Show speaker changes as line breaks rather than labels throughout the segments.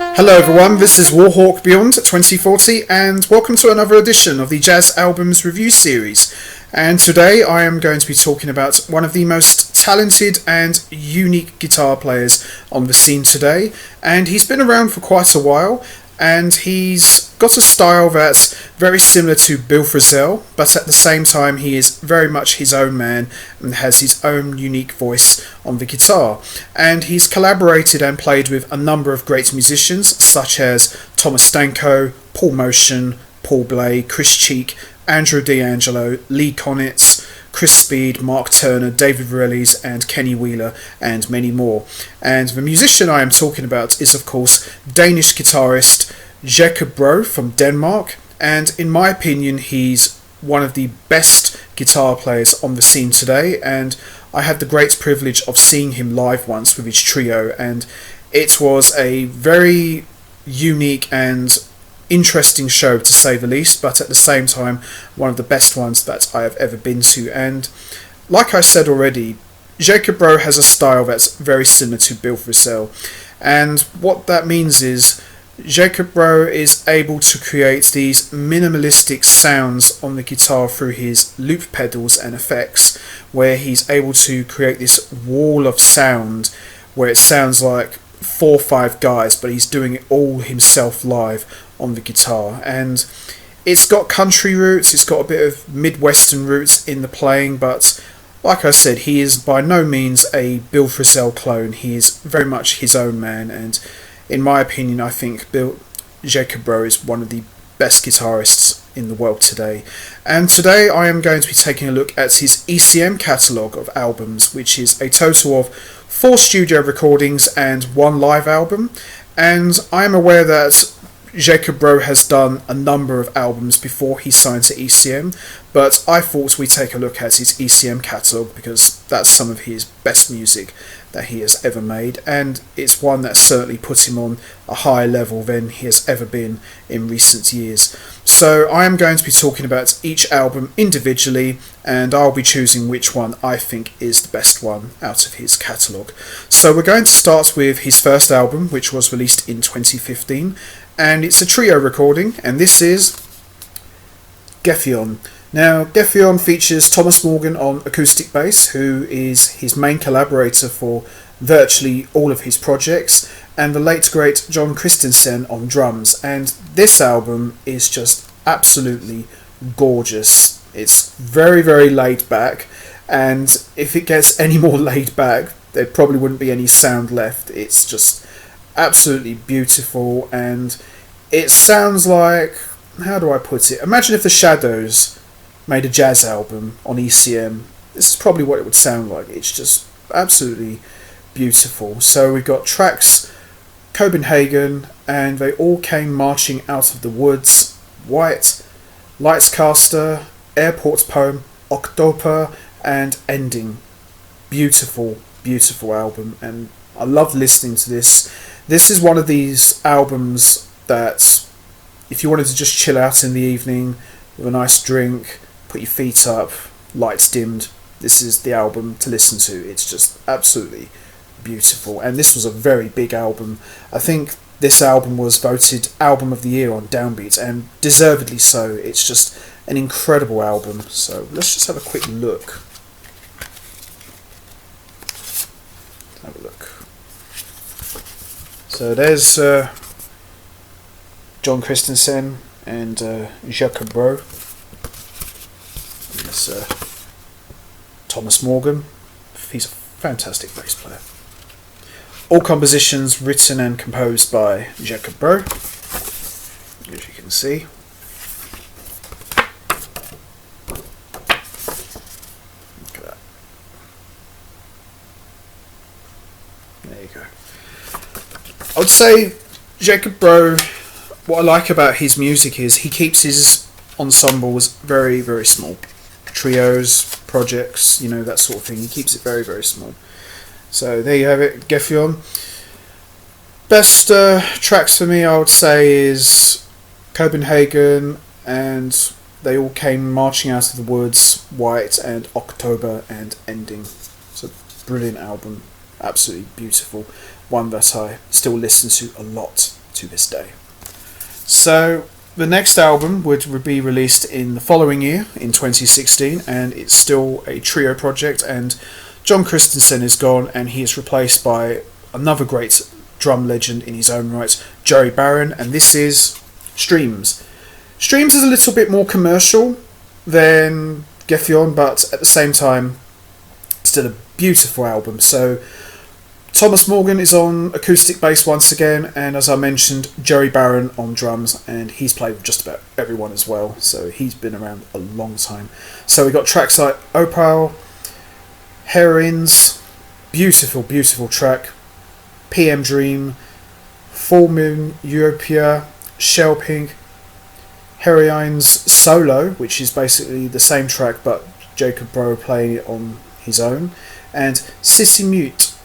Hello everyone, this is Warhawk Beyond 2040 and welcome to another edition of the Jazz Albums Review Series. And today I am going to be talking about one of the most talented and unique guitar players on the scene today. And he's been around for quite a while and he's got a style that's very similar to Bill Frisell, but at the same time he is very much his own man and has his own unique voice on the guitar. And he's collaborated and played with a number of great musicians such as Tomasz Stanko, Paul Motian, Paul Bley, Chris Cheek, Andrew D'Angelo, Lee Konitz, Chris Speed, Mark Turner, David Virelles and Kenny Wheeler and many more. And the musician I am talking about is of course Danish guitarist Jakob Bro from Denmark, and in my opinion he's one of the best guitar players on the scene today, and I had the great privilege of seeing him live once with his trio, and it was a very unique and interesting show to say the least, but at the same time one of the best ones that I have ever been to. And like I said already, Jakob Bro has a style that's very similar to Bill Frisell, and what that means is Jakob Bro is able to create these minimalistic sounds on the guitar through his loop pedals and effects, where he's able to create this wall of sound where it sounds like 4 or 5 guys, but he's doing it all himself live on the guitar. And it's got country roots, it's got a bit of Midwestern roots in the playing, but like I said, he is by no means a Bill Frisell clone. He is very much his own man, and in my opinion I think Jakob Bro is one of the best guitarists in the world today. And today I am going to be taking a look at his ECM catalogue of albums, which is a total of 4 studio recordings and 1 live album. And I am aware that Jakob Bro has done a number of albums before he signed to ECM, but I thought we'd take a look at his ECM catalogue because that's some of his best music that he has ever made, and it's one that certainly put him on a higher level than he has ever been in recent years. So I am going to be talking about each album individually, and I'll be choosing which one I think is the best one out of his catalogue. So we're going to start with his first album, which was released in 2015, and it's a trio recording, and this is Gefion. Now, Gefion features Thomas Morgan on acoustic bass, who is his main collaborator for virtually all of his projects, and the late great Jon Christensen on drums. And this album is just absolutely gorgeous. It's very, very laid back, and if it gets any more laid back, there probably wouldn't be any sound left. It's just absolutely beautiful, and it sounds like, how do I put it? Imagine if the Shadows made a jazz album on ECM. This is probably what it would sound like. It's just absolutely beautiful. So we've got tracks Copenhagen, and They All Came Marching Out of the Woods, White, Lightscaster, Airport Poem, October, and Ending. Beautiful, beautiful album, and I love listening to this. This is one of these albums that if you wanted to just chill out in the evening with a nice drink, put your feet up, lights dimmed, this is the album to listen to. It's just absolutely beautiful, and this was a very big album. I think this album was voted Album of the Year on Downbeat, and deservedly so. It's just an incredible album. So let's just have a quick look. Have a look. So there's Jon Christensen and Jakob Bro. There's Thomas Morgan. He's a fantastic bass player. All compositions written and composed by Jakob Bro, as you can see. Look at that. There you go. I would say Jakob Bro, what I like about his music is he keeps his ensembles very, very small. Trios, projects, you know, that sort of thing. He keeps it very, very small. So there you have it, Gefion. Best tracks for me, I would say, is Copenhagen, and They All Came Marching Out of the Woods, White, and October, and Ending. It's a brilliant album, absolutely beautiful. One that I still listen to a lot to this day. So the next album would be released in the following year, in 2016, and it's still a trio project, and John Christensen is gone, and he is replaced by another great drum legend in his own right, Joey Barron, and this is Streams. Streams is a little bit more commercial than Gefion, but at the same time, still a beautiful album. So Tomasz Morgan is on acoustic bass once again, and as I mentioned, Joey Barron on drums, and he's played with just about everyone as well, so he's been around a long time. So we got tracks like Opal, Heroines, beautiful, beautiful track, PM Dream, Full Moon Europea, Shell Pink, Heroines Solo, which is basically the same track but Jakob Bro playing it on his own, and Sissy Mute.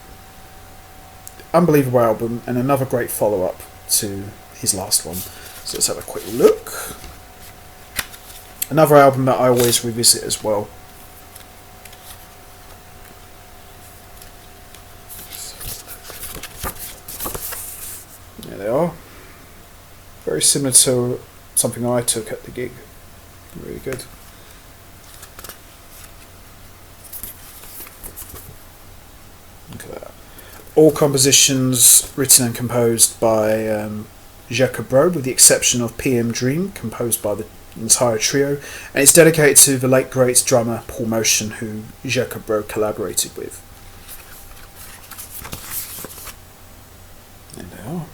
Unbelievable album, and another great follow-up to his last one. So let's have a quick look. Another album that I always revisit as well. There they are. Very similar to something I took at the gig. Really good. Look at that. All compositions written and composed by Jakob Bro, with the exception of PM Dream, composed by the entire trio, and it's dedicated to the late great drummer Paul Motian, who Jakob Bro collaborated with. There they are.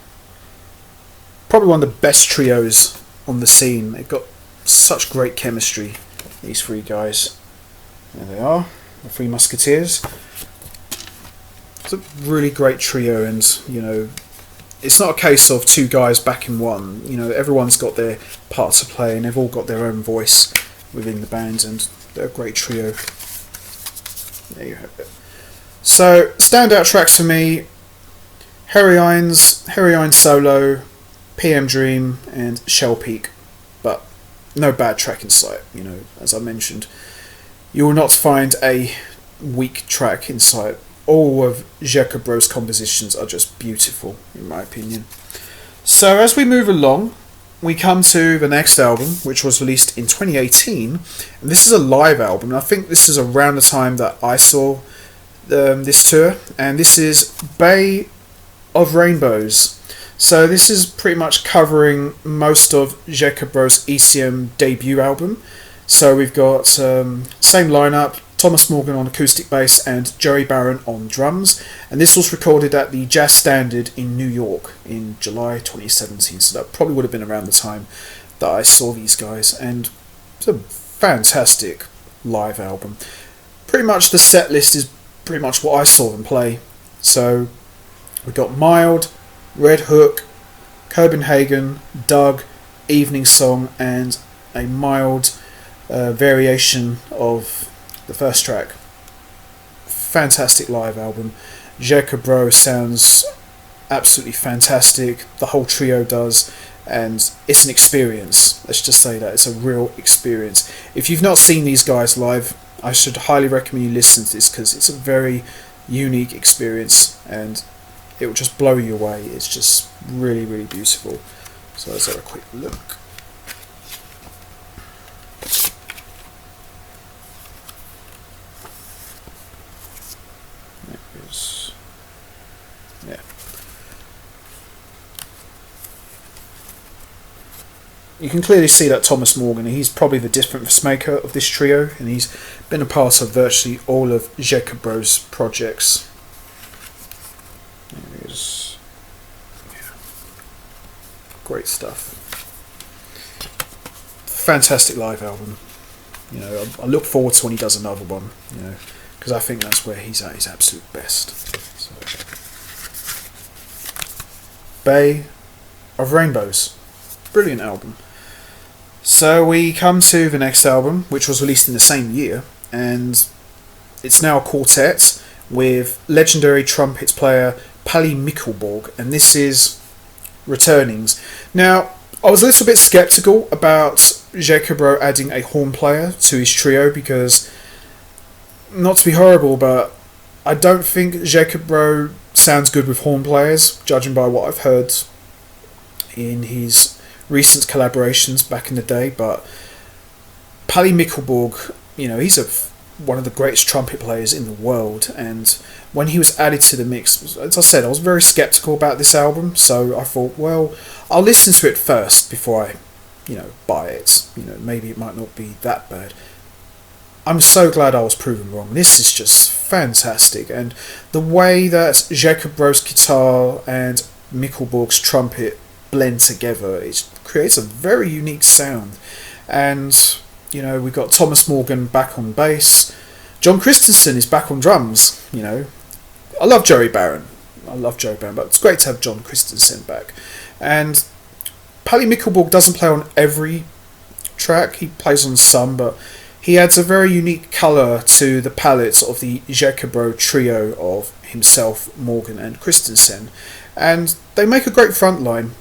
Probably one of the best trios on the scene. They've got such great chemistry, these three guys. There they are, the Three Musketeers. It's a really great trio, and you know, it's not a case of two guys backing one. You know, everyone's got their part to play, and they've all got their own voice within the band, and they're a great trio. There you have it. So, standout tracks for me: Heroines Solo, PM Dream, and Shell Peak. But no bad track in sight. You know, as I mentioned, you will not find a weak track in sight. All of Jakob Bro's compositions are just beautiful, in my opinion. So as we move along, we come to the next album, which was released in 2018, and this is a live album, and I think this is around the time that I saw this tour, and this is Bay of Rainbows. So this is pretty much covering most of Jakob Bro's ECM debut album. So we've got same lineup, Tomasz Morgan on acoustic bass and Joey Barron on drums, and this was recorded at the Jazz Standard in New York in July 2017, so that probably would have been around the time that I saw these guys, and it's a fantastic live album. Pretty much the set list is pretty much what I saw them play. So we've got Mild, Red Hook, Copenhagen, Doug, Evening Song, and a mild variation of the first track. Fantastic live album. Jakob Bro sounds absolutely fantastic. The whole trio does, and it's an experience. Let's just say that it's a real experience. If you've not seen these guys live, I should highly recommend you listen to this, because it's a very unique experience and it will just blow you away. It's just really, really beautiful. So let's have a quick look. Yeah. You can clearly see that Tomasz Morgan, he's probably the difference maker of this trio, and he's been a part of virtually all of Jakob Bro's projects. There he is. Yeah. Great stuff. Fantastic live album. You know, I look forward to when he does another one, you know, because I think that's where he's at his absolute best. So. Bay of Rainbows. Brilliant album. So we come to the next album, which was released in the same year, and it's now a quartet with legendary trumpet player Pali Mikkelborg, and this is Returnings. Now, I was a little bit sceptical about Jakob Bro adding a horn player to his trio, because, not to be horrible, but I don't think Jakob Bro sounds good with horn players, judging by what I've heard in his recent collaborations back in the day, but Palle Mikkelborg, he's one of the greatest trumpet players in the world, and when he was added to the mix, as I said, I was very skeptical about this album, so I thought, well, I'll listen to it first before I, buy it. Maybe it might not be that bad. I'm so glad I was proven wrong. This is just fantastic, and the way that Jakob Bro's guitar and Mikkelborg's trumpet blend together, it creates a very unique sound. And we've got Thomas Morgan back on bass. John Christensen is back on drums. I love Joey Barron, but it's great to have John Christensen back. And Palle Mikkelborg doesn't play on every track. He plays on some, but he adds a very unique colour to the palette of the Jakob Bro trio of himself, Morgan and Christensen. And they make a great front line.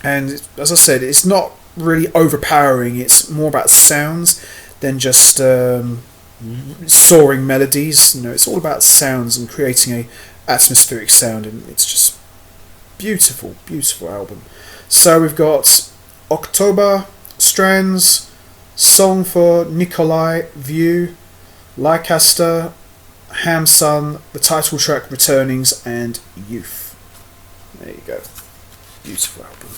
And as I said, it's not really overpowering. It's more about sounds than just soaring melodies. It's all about sounds and creating a atmospheric sound, and it's just beautiful, beautiful album. So we've got October, Strands, Song for Nikolai, View, Leicester, Ham Sun, the title track Returnings, and Youth. There you go. Beautiful album.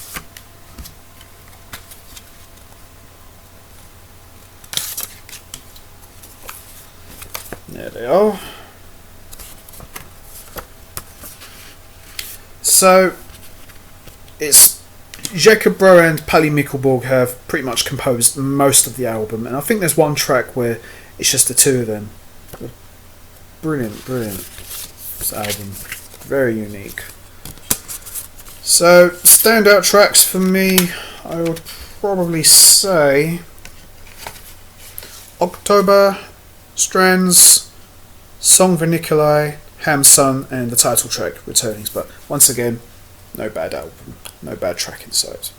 There they are. So it's Jakob Bro and Palle Mikkelborg have pretty much composed most of the album, and I think there's one track where it's just the two of them. Brilliant, brilliant. This album, very unique. So standout tracks for me, I would probably say October, Strands, Song for Nikolai, Ham Sun, and the title track Returnings. But once again, no bad album, no bad track inside.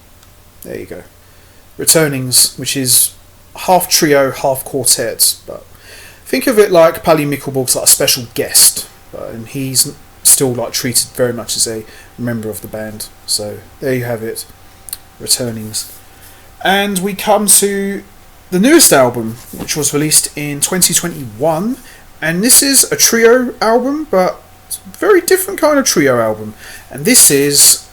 There you go. Returnings, which is half trio, half quartet, but think of it like Palle Mikkelborg's like a special guest, and he's still like treated very much as a member of the band. So there you have it, Returnings. And we come to the newest album, which was released in 2021, and this is a trio album, but it's a very different kind of trio album, and this is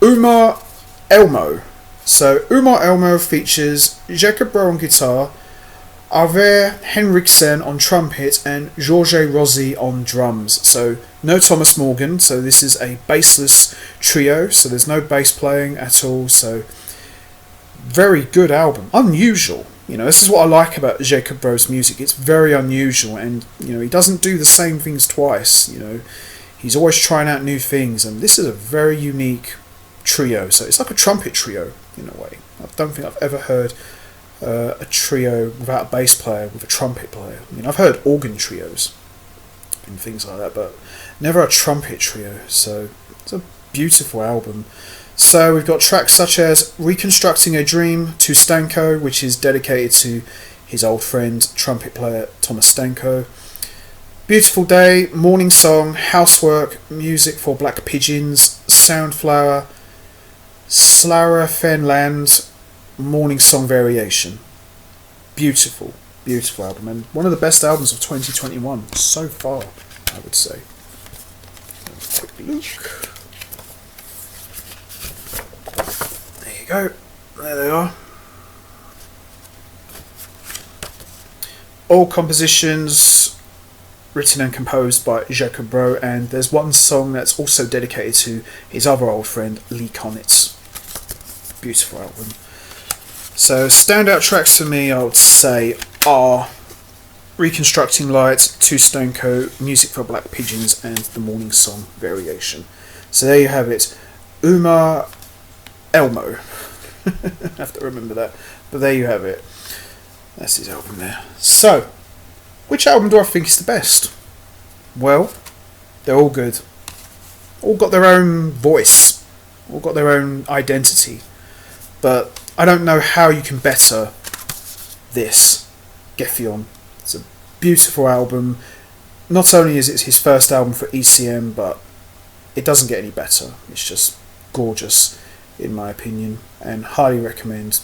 Umar Elmo. So Umar Elmo features Jakob Bro on guitar, Arve Henriksen on trumpet, and Jorge Rossi on drums. So no Thomas Morgan, so this is a bassless trio, so there's no bass playing at all, so very good album. Unusual. This is what I like about Jakob Bro's music. It's very unusual, and he doesn't do the same things twice. He's always trying out new things, and this is a very unique trio. So it's like a trumpet trio in a way. I don't think I've ever heard a trio without a bass player with a trumpet player. I've heard organ trios and things like that, but never a trumpet trio. So it's a beautiful album. So we've got tracks such as Reconstructing a Dream to Stanko, which is dedicated to his old friend, trumpet player Tomasz Stanko. Beautiful Day, Morning Song, Housework, Music for Black Pigeons, Soundflower, Slara Fenland, Morning Song Variation. Beautiful, beautiful album, and one of the best albums of 2021 so far, I would say. Quick look. Go. There they are. All compositions written and composed by Jakob Bro, and there's one song that's also dedicated to his other old friend Lee Konitz. Beautiful album. So standout tracks for me, I would say, are Reconstructing Light, To Stanko, Music for Black Pigeons, and the Morning Song Variation. So there you have it. Umar Elmo. I have to remember that. But there you have it. That's his album there. So, which album do I think is the best? Well, they're all good. All got their own voice. All got their own identity. But I don't know how you can better this, Gefion. It's a beautiful album. Not only is it his first album for ECM, but it doesn't get any better. It's just gorgeous. in my opinion, and highly recommend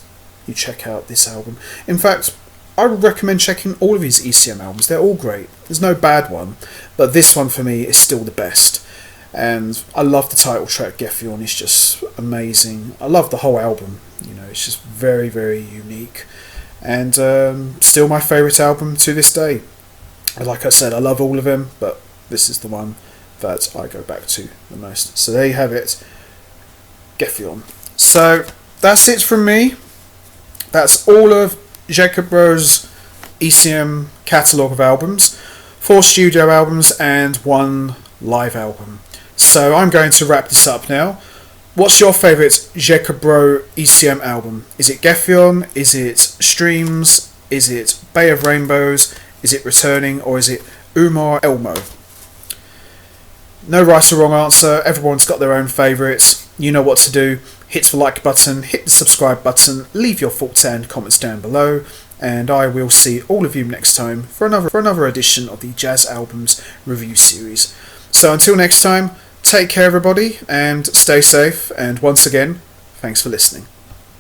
you check out this album. In fact, I would recommend checking all of his ECM albums. They're all great. There's no bad one, but this one for me is still the best. And I love the title track, Gefion. It's just amazing. I love the whole album. You know, it's just very, very unique. And still my favourite album to this day. Like I said, I love all of them, but this is the one that I go back to the most. So there you have it, Gefion. So that's it from me. That's all of Jakob Bro's ECM catalogue of albums, 4 studio albums and 1 live album. So I'm going to wrap this up now. What's your favourite Jakob Bro ECM album? Is it Gefion? Is it Streams? Is it Bay of Rainbows? Is it Returning? Or is it Umar Elmo? No right or wrong answer. Everyone's got their own favourites. You know what to do. Hit the like button, hit the subscribe button, leave your thoughts and comments down below, and I will see all of you next time for another edition of the Jazz Albums review series. So until next time, take care everybody, and stay safe, and once again, thanks for listening.